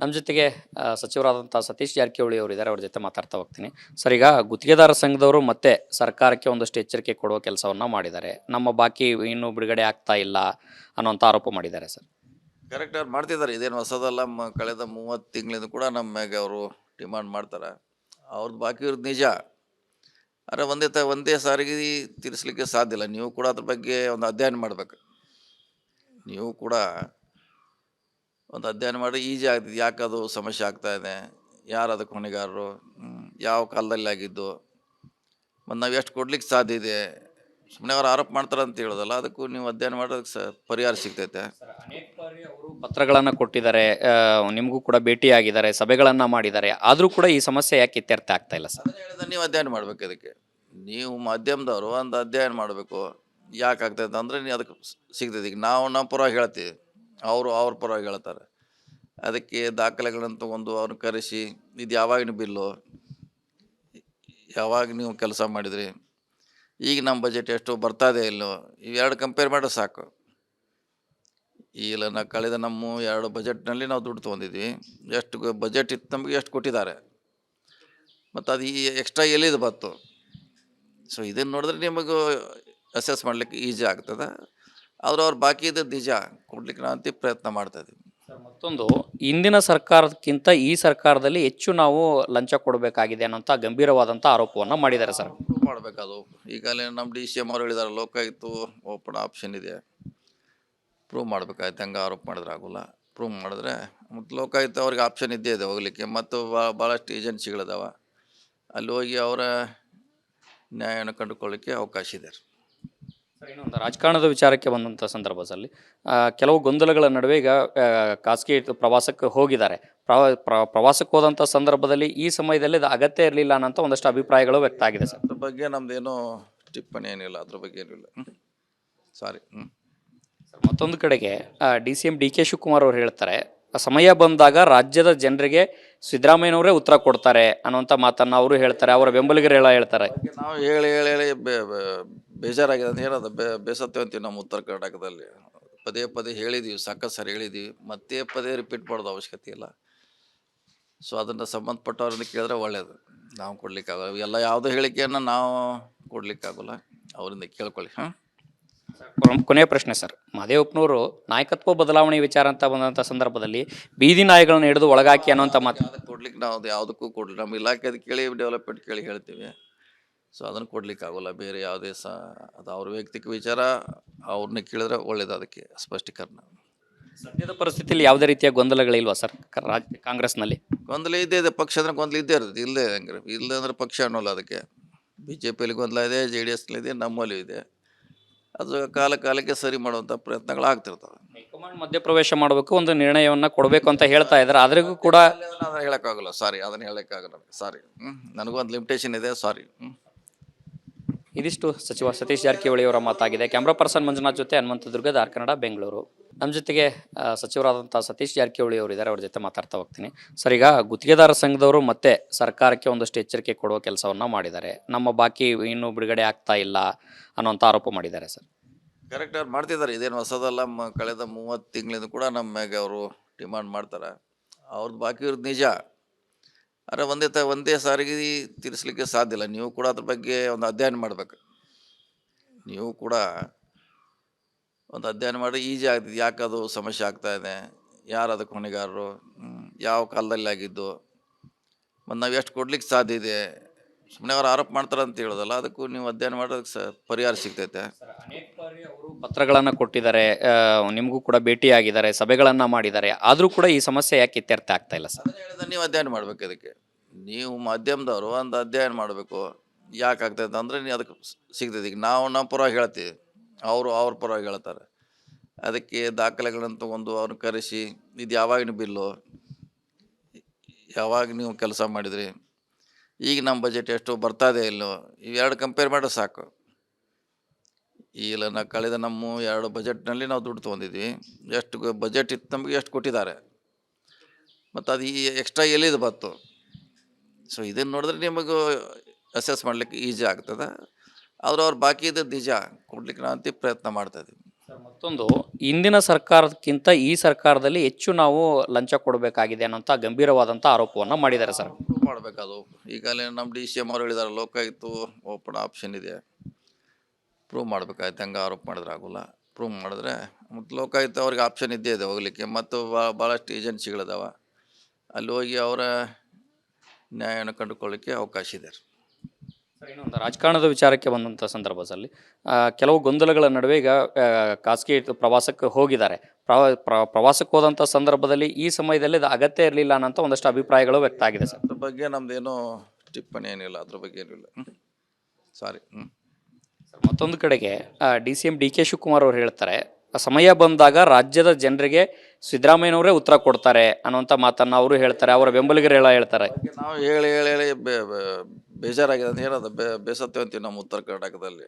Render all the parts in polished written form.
ನಮ್ಮ ಜೊತೆಗೆ ಸಚಿವರಾದಂಥ ಸತೀಶ್ ಜಾರಕಿಹೊಳಿ ಅವರು ಇದ್ದಾರೆ. ಅವ್ರ ಜೊತೆ ಮಾತಾಡ್ತಾ ಹೋಗ್ತೀನಿ. ಸರ್, ಈಗ ಗುತ್ತಿಗೆದಾರ ಸಂಘದವರು ಮತ್ತೆ ಸರ್ಕಾರಕ್ಕೆ ಒಂದಷ್ಟು ಎಚ್ಚರಿಕೆ ಕೊಡುವ ಕೆಲಸವನ್ನ ಮಾಡಿದ್ದಾರೆ. ನಮ್ಮ ಬಾಕಿ ಇನ್ನೂ ಬಿಡುಗಡೆ ಆಗ್ತಾ ಇಲ್ಲ ಅನ್ನೋಂಥ ಆರೋಪ ಮಾಡಿದ್ದಾರೆ ಸರ್. ಕರೆಕ್ಟ್ ಅವ್ರು ಮಾಡ್ತಿದ್ದಾರೆ. ಇದೇನು ಹೊಸದಲ್ಲ. ಕಳೆದ 30 ತಿಂಗಳಿಂದ ಕೂಡ ನಮ್ಮ ಮ್ಯಾಗೆ ಅವರು ಡಿಮಾಂಡ್ ಮಾಡ್ತಾರೆ. ಅವ್ರದ್ದು ಬಾಕಿ ಇರೋದು ನಿಜ. ಆದರೆ ಒಂದೇ ಸಾರಿಗೆ ತೀರಿಸಲಿಕ್ಕೆ ಸಾಧ್ಯ ಇಲ್ಲ. ನೀವು ಕೂಡ ಅದ್ರ ಬಗ್ಗೆ ಒಂದು ಅಧ್ಯಯನ ಮಾಡಬೇಕು. ನೀವು ಕೂಡ ಒಂದು ಅಧ್ಯಯನ ಮಾಡಿ ಈಜಿ ಆಗ್ತದೆ. ಯಾಕೆ ಅದು ಸಮಸ್ಯೆ ಆಗ್ತಾ ಇದೆ, ಯಾರು ಅದಕ್ಕೆ ಹೊಣೆಗಾರರು, ಯಾವ ಕಾಲದಲ್ಲಿ ಆಗಿದ್ದು, ಮತ್ತು ನಾವು ಎಷ್ಟು ಕೊಡ್ಲಿಕ್ಕೆ ಸಾಧ್ಯ ಇದೆ. ಸುಮ್ಮನೆ ಅವ್ರು ಆರೋಪ ಮಾಡ್ತಾರೆ ಅಂತ ಹೇಳೋದಲ್ಲ, ಅದಕ್ಕೂ ನೀವು ಅಧ್ಯಯನ ಮಾಡೋದಕ್ಕೆ ಪರಿಹಾರ ಸಿಗ್ತೈತೆ. ಅನೇಕ ಬಾರಿ ಅವರು ಪತ್ರಗಳನ್ನು ಕೊಟ್ಟಿದ್ದಾರೆ, ನಿಮಗೂ ಕೂಡ ಭೇಟಿಯಾಗಿದ್ದಾರೆ, ಸಭೆಗಳನ್ನು ಮಾಡಿದ್ದಾರೆ. ಆದರೂ ಕೂಡ ಈ ಸಮಸ್ಯೆ ಯಾಕೆ ಇತ್ಯರ್ಥ ಆಗ್ತಾ ಇಲ್ಲ ಸರ್? ಅದನ್ನು ಹೇಳಿದ್ರೆ ನೀವು ಅಧ್ಯಯನ ಮಾಡಬೇಕು. ಅದಕ್ಕೆ ನೀವು ಮಾಧ್ಯಮದವರು ಒಂದು ಅಧ್ಯಯನ ಮಾಡಬೇಕು. ಯಾಕೆ ಆಗ್ತೈತೆ ಅಂದರೆ ನೀವು ಅದಕ್ಕೆ ಸಿಗ್ತೈತೆ. ಈಗ ನಾವು ನಮ್ಮ ಪರವಾಗಿ ಹೇಳ್ತೀವಿ, ಅವರು ಅವ್ರ ಪರವಾಗಿ ಹೇಳ್ತಾರೆ. ಅದಕ್ಕೆ ದಾಖಲೆಗಳನ್ನು ತೊಗೊಂಡು ಅವ್ರನ್ನ ಕರೆಸಿ, ಇದು ಯಾವಾಗಿನ ಬಿಲ್ಲು, ಯಾವಾಗ ನೀವು ಕೆಲಸ ಮಾಡಿದ್ರಿ, ಈಗ ನಮ್ಮ ಬಜೆಟ್ ಎಷ್ಟು ಬರ್ತಾಯಿದೆ ಇಲ್ಲೋ, ಇವೆರಡು ಕಂಪೇರ್ ಮಾಡಿದ್ರೆ ಸಾಕು. ಇಲ್ಲ ಕಳೆದ ನಮ್ಮ 2 ಬಜೆಟ್ನಲ್ಲಿ ನಾವು ದುಡ್ಡು ತೊಗೊಂಡಿದ್ವಿ. ಎಷ್ಟು ಬಜೆಟ್ ಇತ್ತು ನಮಗೆ, ಎಷ್ಟು ಕೊಟ್ಟಿದ್ದಾರೆ, ಮತ್ತು ಅದು ಈ ಎಕ್ಸ್ಟ್ರಾ ಎಲ್ಲಿದು ಬಂತು. ಸೊ ಇದನ್ನು ನೋಡಿದ್ರೆ ನಿಮಗೂ ಅಸೆಸ್ ಮಾಡಲಿಕ್ಕೆ ಈಸಿ ಆಗ್ತದೆ. ಆದರೂ ಅವ್ರು ಬಾಕಿ ಇದ್ದದ್ದು ನಿಜ ಕೊಡ್ಲಿಕ್ಕೆ ನಾವು ಪ್ರಯತ್ನ ಮಾಡ್ತಾಯಿದ್ದೀವಿ. ಮತ್ತೊಂದು, ಇಂದಿನ ಸರ್ಕಾರಕ್ಕಿಂತ ಈ ಸರ್ಕಾರದಲ್ಲಿ ಹೆಚ್ಚು ನಾವು ಲಂಚ ಕೊಡಬೇಕಾಗಿದೆ ಅನ್ನೋಂಥ ಗಂಭೀರವಾದಂಥ ಆರೋಪವನ್ನು ಮಾಡಿದ್ದಾರೆ ಸರ್. ಪ್ರೂವ್ ಮಾಡಬೇಕದು. ಈಗಲೇ ನಮ್ಮ DCM ಅವ್ರು ಹೇಳಿದ್ದಾರೆ, ಲೋಕಾಯುಕ್ತ ಓಪನ್ ಆಪ್ಷನ್ ಇದೆ, ಪ್ರೂವ್ ಮಾಡಬೇಕಾಯ್ತು. ಹಂಗೆ ಆರೋಪ ಮಾಡಿದ್ರೆ ಆಗೋಲ್ಲ. ಪ್ರೂವ್ ಮಾಡಿದ್ರೆ ಮತ್ತು ಲೋಕಾಯುಕ್ತ ಅವ್ರಿಗೆ ಆಪ್ಷನ್ ಇದ್ದೇ ಇದೆ ಹೋಗಲಿಕ್ಕೆ. ಮತ್ತು ಭಾಳಷ್ಟು ಏಜೆನ್ಸಿಗಳಿದಾವೆ, ಅಲ್ಲಿ ಹೋಗಿ ಅವರ ನ್ಯಾಯವನ್ನು ಕಂಡುಕೊಳ್ಳಿಕ್ಕೆ ಅವಕಾಶ ಇದೆ. ಇನ್ನೊಂದು, ರಾಜಕಾರಣದ ವಿಚಾರಕ್ಕೆ ಬಂದಂಥ ಸಂದರ್ಭದಲ್ಲಿ ಕೆಲವು ಗೊಂದಲಗಳ ನಡುವೆ ಈಗ ಖಾಸಗಿ ಪ್ರವಾಸಕ್ಕೆ ಹೋಗಿದ್ದಾರೆ. ಪ್ರವಾಸಕ್ಕೆ ಹೋದಂಥ ಸಂದರ್ಭದಲ್ಲಿ ಈ ಸಮಯದಲ್ಲಿ ಅದು ಅಗತ್ಯ ಇರಲಿಲ್ಲ ಅನ್ನೋಂಥ ಒಂದಷ್ಟು ಅಭಿಪ್ರಾಯಗಳು ವ್ಯಕ್ತ ಆಗಿದೆ ಸರ್. ಅದ್ರ ಬಗ್ಗೆ ನಮ್ಮದೇನು ಟಿಪ್ಪಣಿ ಏನಿಲ್ಲ, ಅದ್ರ ಬಗ್ಗೆ ಏನಿಲ್ಲ. ಸಾರಿ. ಮತ್ತೊಂದು ಕಡೆಗೆ DCM DK ಶಿವಕುಮಾರ್ ಅವರು ಹೇಳ್ತಾರೆ, ಸಮಯ ಬಂದಾಗ ರಾಜ್ಯದ ಜನರಿಗೆ ಸಿದ್ದರಾಮಯ್ಯನವರೇ ಉತ್ತರ ಕೊಡ್ತಾರೆ ಅನ್ನೋಂಥ ಮಾತನ್ನು ಅವರು ಹೇಳ್ತಾರೆ. ಅವರ ಬೆಂಬಲಿಗರೆಲ್ಲ ಹೇಳ್ತಾರೆ. ನಾವು ಹೇಳಿ ಹೇಳಿ ಹೇಳಿ ಬೇಜಾರಾಗಿದೆ ಅಂತ ಹೇಳೋದು. ಬೇಸತ್ತೇವೆ ಅಂತೀವಿ ನಮ್ಮ ಉತ್ತರ ಕರ್ನಾಟಕದಲ್ಲಿ. ಪದೇ ಪದೇ ಹೇಳಿದ್ದೀವಿ, ಸಾಕಷ್ಟು ಸರಿ ಹೇಳಿದ್ದೀವಿ. ಮತ್ತೆ ಪದೇ ರಿಪೀಟ್ ಮಾಡೋದು ಅವಶ್ಯಕತೆ ಇಲ್ಲ. ಸೊ ಅದನ್ನು ಸಂಬಂಧಪಟ್ಟವ್ರನ್ನ ಕೇಳಿದ್ರೆ ಒಳ್ಳೆಯದು. ನಾವು ಕೊಡ್ಲಿಕ್ಕಾಗಲ್ಲ, ಎಲ್ಲ ಯಾವುದೋ ಹೇಳಿಕೆಯನ್ನು ನಾವು ಕೊಡ್ಲಿಕ್ಕಾಗಲ್ಲ. ಅವರಿಂದ ಕೇಳ್ಕೊಳ್ಳಿ. ಕೊನೆಯ ಪ್ರಶ್ನೆ ಸರ್, ಮಹದೇವಪ್ಪನವರು ನಾಯಕತ್ವ ಬದಲಾವಣೆ ವಿಚಾರ ಅಂತ ಬಂದಂಥ ಸಂದರ್ಭದಲ್ಲಿ ಬೀದಿ ನಾಯಿಗಳನ್ನ ಹಿಡಿದು ಒಳಗಾಕಿ ಅನ್ನೋಂಥ ಮಾತು ಕೊಡ್ಲಿಕ್ಕೆ ನಾವು ಯಾವುದಕ್ಕೂ ಕೊಡಲಿ. ನಮ್ಮ ಇಲಾಖೆದು ಕೇಳಿ, ಡೆವಲಪ್ಮೆಂಟ್ ಕೇಳಿ ಹೇಳ್ತೀವಿ. ಸೊ ಅದನ್ನು ಕೊಡ್ಲಿಕ್ಕಾಗಲ್ಲ. ಬೇರೆ ಯಾವುದೇ ಅದು ಅವ್ರ ವೈಯಕ್ತಿಕ ವಿಚಾರ, ಅವ್ರನ್ನ ಕೇಳಿದ್ರೆ ಒಳ್ಳೇದು. ಅದಕ್ಕೆ ಸ್ಪಷ್ಟೀಕರಣ. ಸದ್ಯದ ಪರಿಸ್ಥಿತಿಯಲ್ಲಿ ಯಾವುದೇ ರೀತಿಯ ಗೊಂದಲಗಳಿಲ್ವಾ ಸರ್ ಕಾಂಗ್ರೆಸ್ನಲ್ಲಿ? ಗೊಂದಲ ಇದೆ. ಪಕ್ಷ ಅಂದ್ರೆ ಗೊಂದಲ ಇದ್ದೇ ಇರ್ತದೆ. ಇಲ್ಲದೆ ಹಂಗೆ ಇಲ್ಲದೆ ಅಂದ್ರೆ ಪಕ್ಷ ಅನ್ನೋಲ್ಲ. ಅದಕ್ಕೆ BJPಯಲ್ಲಿ ಗೊಂದಲ ಇದೆ, JDSನಲ್ಲಿದೆ, ನಮ್ಮಲ್ಲೂ ಇದೆ. ಅದು ಕಾಲಕ್ಕೆ ಸರಿ ಮಾಡುವಂಥ ಪ್ರಯತ್ನಗಳು ಆಗ್ತಿರ್ತವೆ. ಹೈಕಮಾಂಡ್ ಮಧ್ಯಪ್ರವೇಶ ಮಾಡಬೇಕು, ಒಂದು ನಿರ್ಣಯವನ್ನು ಕೊಡಬೇಕು ಅಂತ ಹೇಳ್ತಾ ಇದ್ದಾರೆ. ಆದ್ರಿಗೂ ಕೂಡ ಅದನ್ನು ಹೇಳೋಕ್ಕಾಗಲ್ಲ. ಸಾರಿ, ಅದನ್ನು ಹೇಳೋಕ್ಕಾಗಲ್ಲ. ಸಾರಿ. ನನಗೊಂದು ಲಿಮಿಟೇಷನ್ ಇದೆ. ಸಾರಿ. ಇದಿಷ್ಟು ಸಚಿವ ಸತೀಶ್ ಜಾರಕಿಹೊಳಿ ಅವರ ಮಾತಾಗಿದೆ. ಕ್ಯಾಮ್ರಾ ಪರ್ಸನ್ ಮಂಜುನಾಥ್ ಜೊತೆ ಹನುಮಂತ ದುರ್ಗ, ದಾರ್ ಕನ್ನಡ, ಬೆಂಗಳೂರು. ನಮ್ಮ ಜೊತೆಗೆ ಸಚಿವರಾದಂಥ ಸತೀಶ್ ಜಾರಕಿಹೊಳಿ ಅವರು ಇದ್ದಾರೆ. ಅವ್ರ ಜೊತೆ ಮಾತಾಡ್ತಾ ಹೋಗ್ತೀನಿ. ಸರ್, ಈಗ ಗುತ್ತಿಗೆದಾರ ಸಂಘದವರು ಮತ್ತೆ ಸರ್ಕಾರಕ್ಕೆ ಒಂದಷ್ಟು ಎಚ್ಚರಿಕೆ ಕೊಡುವ ಕೆಲಸವನ್ನು ಮಾಡಿದ್ದಾರೆ. ನಮ್ಮ ಬಾಕಿ ಇನ್ನೂ ಬಿಡುಗಡೆ ಆಗ್ತಾ ಇಲ್ಲ ಅನ್ನೋಂಥ ಆರೋಪ ಮಾಡಿದ್ದಾರೆ ಸರ್. ಕರೆಕ್ಟ್ ಅವ್ರು ಮಾಡ್ತಿದ್ದಾರೆ. ಇದೇನು ಹೊಸದಲ್ಲ. ಕಳೆದ 30 ತಿಂಗಳಿಂದ ಕೂಡ ನಮ್ಮ ಮ್ಯಾಗೆ ಅವರು ಡಿಮಾಂಡ್ ಮಾಡ್ತಾರೆ. ಅವ್ರದ್ದು ಬಾಕಿ ಇರೋದು ನಿಜ. ಆದರೆ ಒಂದೇ ಸಾರಿಗೆ ತೀರಿಸಲಿಕ್ಕೆ ಸಾಧ್ಯ ಇಲ್ಲ. ನೀವು ಕೂಡ ಅದ್ರ ಬಗ್ಗೆ ಒಂದು ಅಧ್ಯಯನ ಮಾಡಬೇಕು. ನೀವು ಕೂಡ ಒಂದು ಅಧ್ಯಯನ ಮಾಡಿ ಈಜಿ ಆಗ್ತದೆ. ಯಾಕೆ ಅದು ಸಮಸ್ಯೆ ಆಗ್ತಾ ಇದೆ, ಯಾರು ಅದಕ್ಕೆ ಹೊಣೆಗಾರರು, ಯಾವ ಕಾಲದಲ್ಲಿ ಆಗಿದ್ದು, ಮತ್ತು ನಾವು ಎಷ್ಟು ಕೊಡ್ಲಿಕ್ಕೆ ಸಾಧ್ಯ ಇದೆ. ಸುಮ್ಮನೆ ಅವ್ರು ಆರೋಪ ಮಾಡ್ತಾರೆ ಅಂತ ಹೇಳೋದಲ್ಲ, ಅದಕ್ಕೂ ನೀವು ಅಧ್ಯಯನ ಮಾಡೋದಕ್ಕೆ ಪರಿಹಾರ ಸಿಗ್ತೈತೆ. ಅನೇಕ ಬಾರಿ ಅವರು ಪತ್ರಗಳನ್ನು ಕೊಟ್ಟಿದ್ದಾರೆ, ನಿಮಗೂ ಕೂಡ ಭೇಟಿಯಾಗಿದ್ದಾರೆ, ಸಭೆಗಳನ್ನು ಮಾಡಿದ್ದಾರೆ. ಆದರೂ ಕೂಡ ಈ ಸಮಸ್ಯೆ ಯಾಕೆ ಇತ್ಯರ್ಥ ಆಗ್ತಾ ಇಲ್ಲ ಸರ್? ಅದನ್ನು ಹೇಳಿದ್ರೆ ನೀವು ಅಧ್ಯಯನ ಮಾಡಬೇಕು. ಅದಕ್ಕೆ ನೀವು ಮಾಧ್ಯಮದವರು ಒಂದು ಅಧ್ಯಯನ ಮಾಡಬೇಕು. ಯಾಕೆ ಆಗ್ತೈತೆ ಅಂದರೆ ನೀವು ಅದಕ್ಕೆ ಸಿಗ್ತೈತೆ. ಈಗ ನಾವು ನಮ್ಮ ಪರವಾಗಿ ಹೇಳ್ತೀವಿ, ಅವರು ಅವ್ರ ಪರವಾಗಿ ಹೇಳ್ತಾರೆ. ಅದಕ್ಕೆ ದಾಖಲೆಗಳನ್ನು ತೊಗೊಂಡು ಅವ್ರನ್ನ ಕರೆಸಿ, ಇದು ಯಾವಾಗಿನ ಬಿಲ್ಲು, ಯಾವಾಗ ನೀವು ಕೆಲಸ ಮಾಡಿದ್ರಿ, ಈಗ ನಮ್ಮ ಬಜೆಟ್ ಎಷ್ಟು ಬರ್ತಾಯಿದೆ ಇಲ್ಲೋ, ಇವೆರಡು ಕಂಪೇರ್ ಮಾಡಿದ್ರೆ ಸಾಕು. ಇಲ್ಲ ಕಳೆದ ನಮ್ಮ 2 ಬಜೆಟ್ನಲ್ಲಿ ನಾವು ದುಡ್ಡು ತೊಗೊಂಡಿದ್ವಿ. ಎಷ್ಟು ಬಜೆಟ್ ಇತ್ತು ನಮಗೆ, ಎಷ್ಟು ಕೊಟ್ಟಿದ್ದಾರೆ, ಮತ್ತು ಅದು ಈ ಎಕ್ಸ್ಟ್ರಾ ಎಲ್ಲಿದು ಬಂತು. ಸೊ ಇದನ್ನು ನೋಡಿದ್ರೆ ನಿಮಗೂ ಅಸೆಸ್ ಮಾಡಲಿಕ್ಕೆ ಈಸಿ ಆಗ್ತದೆ. ಆದರೂ ಅವ್ರು ಬಾಕಿ ಇದ್ದದ್ದು ನಿಜ ಕೊಡ್ಲಿಕ್ಕೆ ನಾವು ಪ್ರಯತ್ನ ಮಾಡ್ತಾಯಿದ್ದೀವಿ. ಮತ್ತೊಂದು ಇಂದಿನ ಸರ್ಕಾರಕ್ಕಿಂತ ಈ ಸರ್ಕಾರದಲ್ಲಿ ಹೆಚ್ಚು ನಾವು ಲಂಚ ಕೊಡಬೇಕಾಗಿದೆ ಅನ್ನೋಂಥ ಗಂಭೀರವಾದಂಥ ಆರೋಪವನ್ನು ಮಾಡಿದ್ದಾರೆ ಸರ್. ಪ್ರೂವ್ ಮಾಡಬೇಕದು. ಈಗಲೇ ನಮ್ಮ ಡಿ ಸಿ ಎಮ್ ಅವರು ಹೇಳಿದ್ದಾರೆ, ಲೋಕಾಯುಕ್ತ ಓಪನ್ ಆಪ್ಷನ್ ಇದೆ, ಪ್ರೂವ್ ಮಾಡಬೇಕಾಯ್ತು. ಹಂಗೆ ಆರೋಪ ಮಾಡಿದ್ರೆ ಆಗೋಲ್ಲ. ಪ್ರೂವ್ ಮಾಡಿದ್ರೆ ಮತ್ತು ಲೋಕಾಯುಕ್ತ ಅವ್ರಿಗೆ ಆಪ್ಷನ್ ಇದ್ದೇ ಇದೆ ಹೋಗಲಿಕ್ಕೆ. ಮತ್ತು ಭಾಳಷ್ಟು ಏಜೆನ್ಸಿಗಳಿದಾವೆ, ಅಲ್ಲಿ ಹೋಗಿ ಅವರ ನ್ಯಾಯವನ್ನು ಕಂಡುಕೊಳ್ಳಿಕ್ಕೆ ಅವಕಾಶ ಇದೆ. ಸರ್, ಇನ್ನೊಂದು ರಾಜಕಾರಣದ ವಿಚಾರಕ್ಕೆ ಬಂದಂಥ ಸಂದರ್ಭದಲ್ಲಿ ಕೆಲವು ಗೊಂದಲಗಳ ನಡುವೆ ಈಗ ಖಾಸಗಿ ಪ್ರವಾಸಕ್ಕೆ ಹೋಗಿದ್ದಾರೆ. ಪ್ರವಾಸಕ್ಕೆ ಹೋದಂಥ ಸಂದರ್ಭದಲ್ಲಿ ಈ ಸಮಯದಲ್ಲಿ ಅದು ಅಗತ್ಯ ಇರಲಿಲ್ಲ ಅನ್ನೋಂಥ ಒಂದಷ್ಟು ಅಭಿಪ್ರಾಯಗಳು ವ್ಯಕ್ತ ಆಗಿದೆ ಸರ್. ಅದ್ರ ಬಗ್ಗೆ ನಮ್ಮದೇನು ಟಿಪ್ಪಣಿ ಏನಿಲ್ಲ, ಅದ್ರ ಬಗ್ಗೆ ಏನಿಲ್ಲ. ಸಾರಿ. ಸರ್, ಮತ್ತೊಂದು ಕಡೆಗೆ DCM DK ಶಿವಕುಮಾರ್ ಅವರು ಹೇಳ್ತಾರೆ, ಸಮಯ ಬಂದಾಗ ರಾಜ್ಯದ ಜನರಿಗೆ ಸಿದ್ದರಾಮಯ್ಯನವರೇ ಉತ್ತರ ಕೊಡ್ತಾರೆ ಅನ್ನೋಂಥ ಮಾತನ್ನು ಅವರು ಹೇಳ್ತಾರೆ, ಅವರ ಬೆಂಬಲಿಗರೆಲ್ಲ ಹೇಳ್ತಾರೆ. ನಾವು ಹೇಳಿ ಹೇಳಿ ಹೇಳಿ ಬೇಜಾರಾಗಿದೆ ಅಂತ ಏನದು ಬೇಸತ್ತೇವೆ ಅಂತೀವಿ. ನಮ್ಮ ಉತ್ತರ ಕರ್ನಾಟಕದಲ್ಲಿ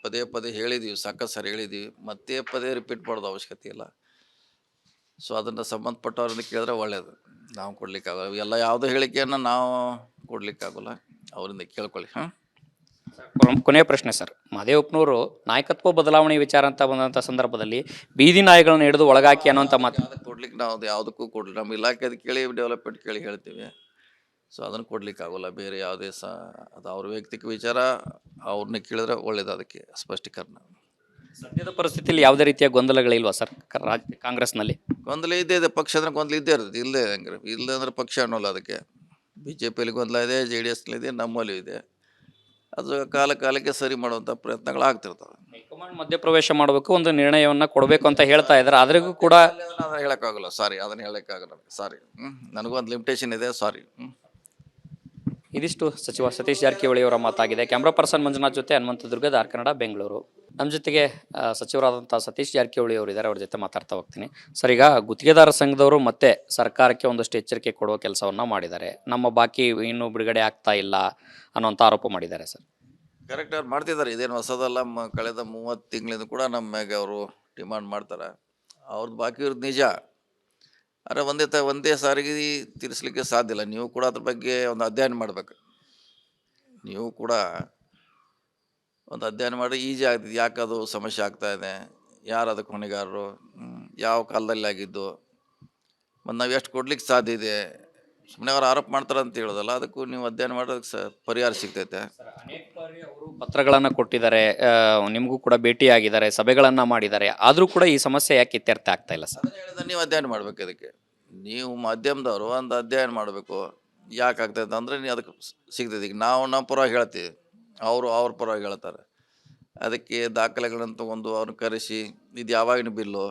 ಪದೇ ಪದೇ ಹೇಳಿದ್ದೀವಿ, ಸಾಕಷ್ಟು ಸರಿ ಹೇಳಿದ್ದೀವಿ, ಮತ್ತೆ ಪದೇ ರಿಪೀಟ್ ಮಾಡೋದು ಅವಶ್ಯಕತೆ ಇಲ್ಲ. ಸೊ ಅದನ್ನು ಸಂಬಂಧಪಟ್ಟವ್ರನ್ನ ಕೇಳಿದ್ರೆ ಒಳ್ಳೆಯದು. ನಾವು ಕೊಡ್ಲಿಕ್ಕಾಗಲ್ಲ, ಎಲ್ಲ ಯಾವುದೋ ಹೇಳಿಕೆಯನ್ನು ನಾವು ಕೊಡ್ಲಿಕ್ಕಾಗಲ್ಲ, ಅವರಿಂದ ಕೇಳ್ಕೊಳ್ಳಿ. ಕೊನೆಯ ಪ್ರಶ್ನೆ ಸರ್, ಮಹದೇವಪ್ಪನವರು ನಾಯಕತ್ವ ಬದಲಾವಣೆ ವಿಚಾರ ಅಂತ ಬಂದಂಥ ಸಂದರ್ಭದಲ್ಲಿ ಬೀದಿ ನಾಯಿಗಳನ್ನ ಹಿಡಿದು ಒಳಗಾಕಿ ಅನ್ನೋಂಥ ಮಾತು ಅದಕ್ಕೆ ಕೊಡ್ಲಿಕ್ಕೆ ನಾವು ಯಾವುದಕ್ಕೂ ಕೊಡಲಿ, ನಮ್ಮ ಇಲಾಖೆದು ಕೇಳಿ ಡೆವಲಪ್ಮೆಂಟ್ ಕೇಳಿ ಹೇಳ್ತೀವಿ. ಸೊ ಅದನ್ನು ಕೊಡ್ಲಿಕ್ಕಾಗಲ್ಲ. ಬೇರೆ ಯಾವುದೇ ಅದು ಅವ್ರ ವೈಯಕ್ತಿಕ ವಿಚಾರ, ಅವ್ರನ್ನ ಕೇಳಿದ್ರೆ ಒಳ್ಳೇದು. ಅದಕ್ಕೆ ಸ್ಪಷ್ಟೀಕರಣ. ಸದ್ಯದ ಪರಿಸ್ಥಿತಿಯಲ್ಲಿ ಯಾವುದೇ ರೀತಿಯ ಗೊಂದಲಗಳಿಲ್ವಾ ಸರ್ ಕಾಂಗ್ರೆಸ್ನಲ್ಲಿ? ಗೊಂದಲ ಇದ್ದೇ ಇದೆ, ಪಕ್ಷ ಅಂದ್ರೆ ಗೊಂದಲ ಇದ್ದೇ ಇರ್ತದೆ. ಇಲ್ಲದೆ ಹಂಗೆ ಇಲ್ಲದೆ ಅಂದ್ರೆ ಪಕ್ಷ ಅನ್ನೋಲ್ಲ. ಅದಕ್ಕೆ BJPಯಲ್ಲಿ ಗೊಂದಲ ಇದೆ, JDSನಲ್ಲಿದೆ, ನಮ್ಮಲ್ಲೂ ಇದೆ. ಅದು ಕಾಲಕ್ಕೆ ಸರಿ ಮಾಡುವಂಥ ಪ್ರಯತ್ನಗಳು ಆಗ್ತಿರ್ತವೆ. ಹೈಕಮಾಂಡ್ ಮಧ್ಯಪ್ರವೇಶ ಮಾಡಬೇಕು, ಒಂದು ನಿರ್ಣಯವನ್ನು ಕೊಡಬೇಕು ಅಂತ ಹೇಳ್ತಾ ಇದ್ದಾರೆ. ಆದ್ರಿಗೂ ಕೂಡ ಅದನ್ನು ಹೇಳೋಕ್ಕಾಗಲ್ಲ. ಸಾರಿ, ಅದನ್ನು ಹೇಳೋಕ್ಕಾಗಲ್ಲ. ಸಾರಿ, ನನಗೊಂದು ಲಿಮಿಟೇಷನ್ ಇದೆ. ಸಾರಿ. ಇದಿಷ್ಟು ಸಚಿವ ಸತೀಶ್ ಜಾರಕಿಹೊಳಿ ಅವರ ಮಾತಾಗಿದೆ. ಕ್ಯಾಮ್ರಾ ಪರ್ಸನ್ ಮಂಜುನಾಥ್ ಜೊತೆ ಹನುಮಂತದುರ್ಗ, ಕನ್ನಡ, ಬೆಂಗಳೂರು. ನಮ್ಮ ಜೊತೆಗೆ ಸಚಿವರಾದಂಥ ಸತೀಶ್ ಜಾರಕಿಹೊಳಿ ಅವರು ಇದ್ದಾರೆ, ಅವ್ರ ಜೊತೆ ಮಾತಾಡ್ತಾ ಹೋಗ್ತೀನಿ. ಸರ್, ಈಗ ಗುತ್ತಿಗೆದಾರ ಸಂಘದವರು ಮತ್ತೆ ಸರ್ಕಾರಕ್ಕೆ ಒಂದಷ್ಟು ಎಚ್ಚರಿಕೆ ಕೊಡುವ ಕೆಲಸವನ್ನು ಮಾಡಿದ್ದಾರೆ. ನಮ್ಮ ಬಾಕಿ ಇನ್ನೂ ಬಿಡುಗಡೆ ಆಗ್ತಾ ಇಲ್ಲ ಅನ್ನೋಂಥ ಆರೋಪ ಮಾಡಿದ್ದಾರೆ ಸರ್. ಕರೆಕ್ಟ್, ಅವ್ರು ಮಾಡ್ತಿದ್ದಾರೆ. ಇದೇನು ಹೊಸದಲ್ಲ. ಕಳೆದ 30 ತಿಂಗಳಿಂದ ಕೂಡ ನಮ್ಮ ಮ್ಯಾಗೆ ಅವರು ಡಿಮಾಂಡ್ ಮಾಡ್ತಾರೆ. ಅವ್ರದ್ದು ಬಾಕಿ ಇರೋದು ನಿಜ. ಆದರೆ ಒಂದೇ ಸಾರಿಗೆ ತೀರಿಸಲಿಕ್ಕೆ ಸಾಧ್ಯ ಇಲ್ಲ. ನೀವು ಕೂಡ ಅದ್ರ ಬಗ್ಗೆ ಒಂದು ಅಧ್ಯಯನ ಮಾಡಬೇಕು. ನೀವು ಕೂಡ ಒಂದು ಅಧ್ಯಯನ ಮಾಡಿ ಈಜಿ ಆಗ್ತದೆ, ಯಾಕೆ ಅದು ಸಮಸ್ಯೆ ಆಗ್ತಾಯಿದೆ, ಯಾರು ಅದಕ್ಕೆ ಹೊಣೆಗಾರರು, ಯಾವ ಕಾಲದಲ್ಲಿ ಆಗಿದ್ದು, ಮತ್ತು ನಾವು ಎಷ್ಟು ಕೊಡ್ಲಿಕ್ಕೆ ಸಾಧ್ಯ ಇದೆ. ಸುಮ್ಮನೆ ಅವ್ರು ಆರೋಪ ಮಾಡ್ತಾರೆ ಅಂತ ಹೇಳೋದಲ್ಲ, ಅದಕ್ಕೂ ನೀವು ಅಧ್ಯಯನ ಮಾಡೋದಕ್ಕೆ ಪರಿಹಾರ ಸಿಗ್ತೈತೆ. ಅನೇಕ ಬಾರಿ ಅವರು ಪತ್ರಗಳನ್ನು ಕೊಟ್ಟಿದ್ದಾರೆ, ನಿಮಗೂ ಕೂಡ ಭೇಟಿಯಾಗಿದ್ದಾರೆ, ಸಭೆಗಳನ್ನು ಮಾಡಿದ್ದಾರೆ. ಆದರೂ ಕೂಡ ಈ ಸಮಸ್ಯೆ ಯಾಕೆ ಇತ್ಯರ್ಥ ಆಗ್ತಾ ಇಲ್ಲ ಸರ್? ಅದನ್ನು ಹೇಳಿದ್ರೆ ನೀವು ಅಧ್ಯಯನ ಮಾಡಬೇಕು. ಇದಕ್ಕೆ ನೀವು ಮಾಧ್ಯಮದವರು ಒಂದು ಅಧ್ಯಯನ ಮಾಡಬೇಕು. ಯಾಕೆ ಆಗ್ತೈತೆ ಅಂದರೆ ನೀವು ಅದಕ್ಕೆ ಸಿಗ್ತೈತೆ. ಈಗ ನಾವು ನಮ್ಮ ಪರವಾಗಿ ಹೇಳ್ತೀವಿ, ಅವರು ಅವ್ರ ಪರವಾಗಿ ಹೇಳ್ತಾರೆ. ಅದಕ್ಕೆ ದಾಖಲೆಗಳನ್ನು ತೊಗೊಂಡು ಅವ್ರನ್ನ ಕರೆಸಿ, ಇದು ಯಾವಾಗಿನ ಬಿಲ್ಲು,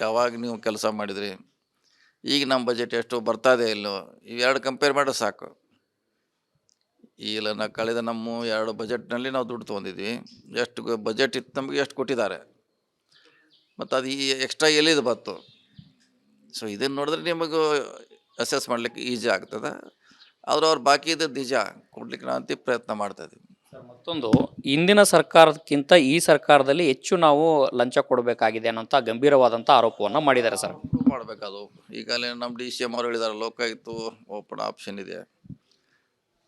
ಯಾವಾಗ ನೀವು ಕೆಲಸ ಮಾಡಿದ್ರಿ, ಈಗ ನಮ್ಮ ಬಜೆಟ್ ಎಷ್ಟು ಬರ್ತಾಯಿದೆ ಇಲ್ಲೋ, ಇವೆರಡು ಕಂಪೇರ್ ಮಾಡಿದ್ರೆ ಸಾಕು. ಇಲ್ಲ ಕಳೆದ ನಮ್ಮ 2 ಬಜೆಟ್ನಲ್ಲಿ ನಾವು ದುಡ್ಡು ತೊಗೊಂಡಿದ್ವಿ, ಎಷ್ಟು ಬಜೆಟ್ ಇತ್ತು ನಮಗೆ, ಎಷ್ಟು ಕೊಟ್ಟಿದ್ದಾರೆ, ಮತ್ತು ಅದು ಈ ಎಕ್ಸ್ಟ್ರಾ ಎಲ್ಲಿದು ಬಂತು. ಸೊ ಇದನ್ನು ನೋಡಿದ್ರೆ ನಿಮಗೂ ಅಸೆಸ್ ಮಾಡಲಿಕ್ಕೆ ಈಸಿ ಆಗ್ತದೆ. ಆದರೂ ಅವ್ರು ಬಾಕಿ ಇದ್ದದ್ದು ನಿಜ ಕೊಡ್ಲಿಕ್ಕೆ ನಾವು ಪ್ರಯತ್ನ ಮಾಡ್ತಾಯಿದ್ದೀವಿ. ಮತ್ತೊಂದು, ಇಂದಿನ ಸರ್ಕಾರಕ್ಕಿಂತ ಈ ಸರ್ಕಾರದಲ್ಲಿ ಹೆಚ್ಚು ನಾವು ಲಂಚ ಕೊಡಬೇಕಾಗಿದೆ ಅನ್ನೋಂಥ ಗಂಭೀರವಾದಂಥ ಆರೋಪವನ್ನು ಮಾಡಿದ್ದಾರೆ ಸರ್. ಪ್ರೂವ್ ಮಾಡಬೇಕದು. ಈಗಲೇ ನಮ್ಮ DCM ಅವರು ಹೇಳಿದ್ದಾರೆ, ಲೋಕಾಯುಕ್ತ ಓಪನ್ ಆಪ್ಷನ್ ಇದೆ,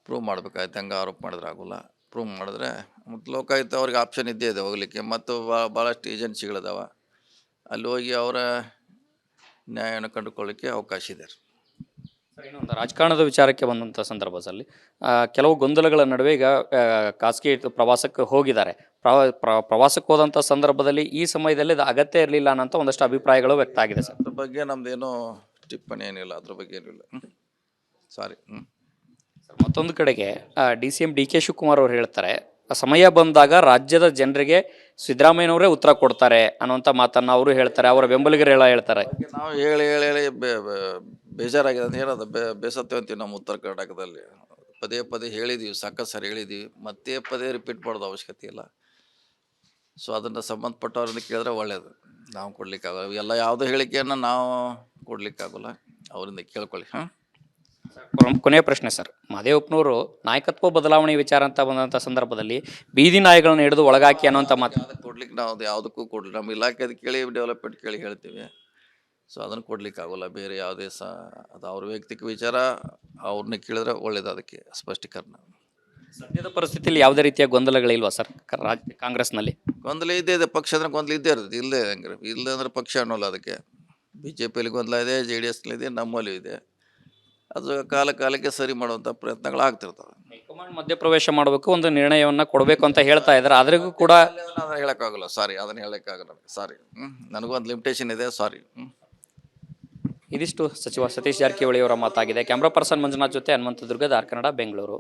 ಪ್ರೂವ್ ಮಾಡಬೇಕಾಯ್ತು. ಹಂಗೆ ಆರೋಪ ಮಾಡಿದ್ರೆ ಆಗೋಲ್ಲ. ಪ್ರೂವ್ ಮಾಡಿದ್ರೆ ಮತ್ತು ಲೋಕಾಯುಕ್ತ ಅವ್ರಿಗೆ ಆಪ್ಷನ್ ಇದ್ದೇ ಇದೆ ಹೋಗಲಿಕ್ಕೆ. ಮತ್ತು ಭಾಳಷ್ಟು ಏಜೆನ್ಸಿಗಳಿದಾವೆ, ಅಲ್ಲಿ ಹೋಗಿ ಅವರ ನ್ಯಾಯವನ್ನು ಕಂಡುಕೊಳ್ಳಿಕ್ಕೆ ಅವಕಾಶ ಇದೆ. ಇನ್ನೊಂದು ರಾಜಕಾರಣದ ವಿಚಾರಕ್ಕೆ ಬಂದಂಥ ಸಂದರ್ಭದಲ್ಲಿ ಕೆಲವು ಗೊಂದಲಗಳ ನಡುವೆ ಈಗ ಖಾಸಗಿ ಪ್ರವಾಸಕ್ಕೆ ಹೋಗಿದ್ದಾರೆ. ಪ್ರವಾಸಕ್ಕೆ ಹೋದಂಥ ಸಂದರ್ಭದಲ್ಲಿ ಈ ಸಮಯದಲ್ಲಿ ಅದು ಅಗತ್ಯ ಇರಲಿಲ್ಲ ಅನ್ನೋಂಥ ಒಂದಷ್ಟು ಅಭಿಪ್ರಾಯಗಳು ವ್ಯಕ್ತ ಆಗಿದೆ ಸರ್. ಅದ್ರ ಬಗ್ಗೆ ನಮ್ಮದೇನು ಟಿಪ್ಪಣಿ ಏನಿಲ್ಲ, ಅದ್ರ ಬಗ್ಗೆ ಏನಿಲ್ಲ. ಸಾರಿ. ಮತ್ತೊಂದು ಕಡೆಗೆ DCM DK ಶಿವಕುಮಾರ್ ಅವರು ಹೇಳ್ತಾರೆ, ಸಮಯ ಬಂದಾಗ ರಾಜ್ಯದ ಜನರಿಗೆ ಸಿದ್ದರಾಮಯ್ಯನವರೇ ಉತ್ತರ ಕೊಡ್ತಾರೆ ಅನ್ನೋಂಥ ಮಾತನ್ನು ಅವರು ಹೇಳ್ತಾರೆ, ಅವರ ಬೆಂಬಲಿಗರೆಲ್ಲ ಹೇಳ್ತಾರೆ. ನಾವು ಹೇಳಿ ಹೇಳಿ ಹೇಳಿ ಬೇಜಾರಾಗಿದೆ ಅಂತ ಏನದು ಬೇಸತ್ತೇವೆ ಅಂತೀವಿ. ನಮ್ಮ ಉತ್ತರ ಕರ್ನಾಟಕದಲ್ಲಿ ಪದೇ ಪದೇ ಹೇಳಿದ್ದೀವಿ, ಸಾಕಷ್ಟು ಸರಿ ಹೇಳಿದ್ದೀವಿ, ಮತ್ತೆ ಪದೇ ರಿಪೀಟ್ ಮಾಡೋದು ಅವಶ್ಯಕತೆ ಇಲ್ಲ. ಸೊ ಅದನ್ನು ಸಂಬಂಧಪಟ್ಟವ್ರನ್ನ ಕೇಳಿದ್ರೆ ಒಳ್ಳೆಯದು. ನಾವು ಕೊಡ್ಲಿಕ್ಕಾಗಲ್ಲ, ಎಲ್ಲ ಯಾವುದೋ ಹೇಳಿಕೆಯನ್ನು ನಾವು ಕೊಡ್ಲಿಕ್ಕಾಗಲ್ಲ, ಅವರಿಂದ ಕೇಳ್ಕೊಳ್ಳಿ. ಕೊನೆಯ ಪ್ರಶ್ನೆ ಸರ್, ಮಹದೇವಪ್ಪನವರು ನಾಯಕತ್ವ ಬದಲಾವಣೆ ವಿಚಾರ ಅಂತ ಬಂದಂಥ ಸಂದರ್ಭದಲ್ಲಿ ಬೀದಿ ನಾಯಿಗಳನ್ನ ಹಿಡಿದು ಒಳಗಾಕಿ ಅನ್ನೋಂಥ ಮಾತು. ಅದಕ್ಕೆ ಕೊಡ್ಲಿಕ್ಕೆ ನಾವು ಯಾವುದಕ್ಕೂ ಕೊಡಲಿ, ನಮ್ಮ ಇಲಾಖೆದು ಕೇಳಿ ಡೆವಲಪ್ಮೆಂಟ್ ಕೇಳಿ ಹೇಳ್ತೀವಿ. ಸೊ ಅದನ್ನು ಕೊಡ್ಲಿಕ್ಕಾಗಲ್ಲ. ಬೇರೆ ಯಾವುದೇ ಅದು ಅವ್ರ ವೈಯಕ್ತಿಕ ವಿಚಾರ, ಅವ್ರನ್ನ ಕೇಳಿದ್ರೆ ಒಳ್ಳೇದು. ಅದಕ್ಕೆ ಸ್ಪಷ್ಟೀಕರಣ. ಸದ್ಯದ ಪರಿಸ್ಥಿತಿಯಲ್ಲಿ ಯಾವುದೇ ರೀತಿಯ ಗೊಂದಲಗಳಿಲ್ವಾ ಸರ್ ಕಾಂಗ್ರೆಸ್ನಲ್ಲಿ? ಗೊಂದಲ ಇದೆ ಪಕ್ಷ ಅಂದ್ರೆ ಗೊಂದಲ ಇದ್ದೇ ಇರ್ತದೆ, ಇಲ್ಲದೆ ಹಂಗೆ ಇಲ್ಲ ಅಂದ್ರೆ ಪಕ್ಷ ಅನ್ನೋಲ್ಲ ಅದಕ್ಕೆ. ಬಿ ಜೆ ಪಿಯಲ್ಲಿ ಗೊಂದಲ ಇದೆ, ಜೆ ಡಿ ಎಸ್ನಲ್ಲಿದೆ, ನಮ್ಮಲ್ಲೂ ಇದೆ. ಅದು ಕಾಲಕ್ಕೆ ಸರಿ ಮಾಡುವಂಥ ಪ್ರಯತ್ನಗಳು ಆಗ್ತಿರ್ತವೆ. ಹೈಕಮಾಂಡ್ ಮಧ್ಯಪ್ರವೇಶ ಮಾಡಬೇಕು, ಒಂದು ನಿರ್ಣಯವನ್ನ ಕೊಡಬೇಕು ಅಂತ ಹೇಳ್ತಾ ಇದ್ದಾರೆ. ಆದ್ರಿಗೂ ಕೂಡ ಅದನ್ನು ಹೇಳೋಕ್ಕಾಗಲ್ಲ, ಸಾರಿ, ಅದನ್ನು ಹೇಳೋಕ್ಕಾಗಲ್ಲ, ಸಾರಿ. ನನಗೂ ಒಂದು ಲಿಮಿಟೇಷನ್ ಇದೆ, ಸಾರಿ. ಇದಿಷ್ಟು ಸಚಿವ ಸತೀಶ್ ಜಾರಕಿಹೊಳಿ ಅವರ ಮಾತಾಗಿದೆ. ಕ್ಯಾಮ್ರಾ ಪರ್ಸನ್ ಮಂಜುನಾಥ್ ಜೊತೆ ಹನುಮಂತ ದುರ್ಗದ ಆರ್ ಕನ್ನಡ, ಬೆಂಗಳೂರು.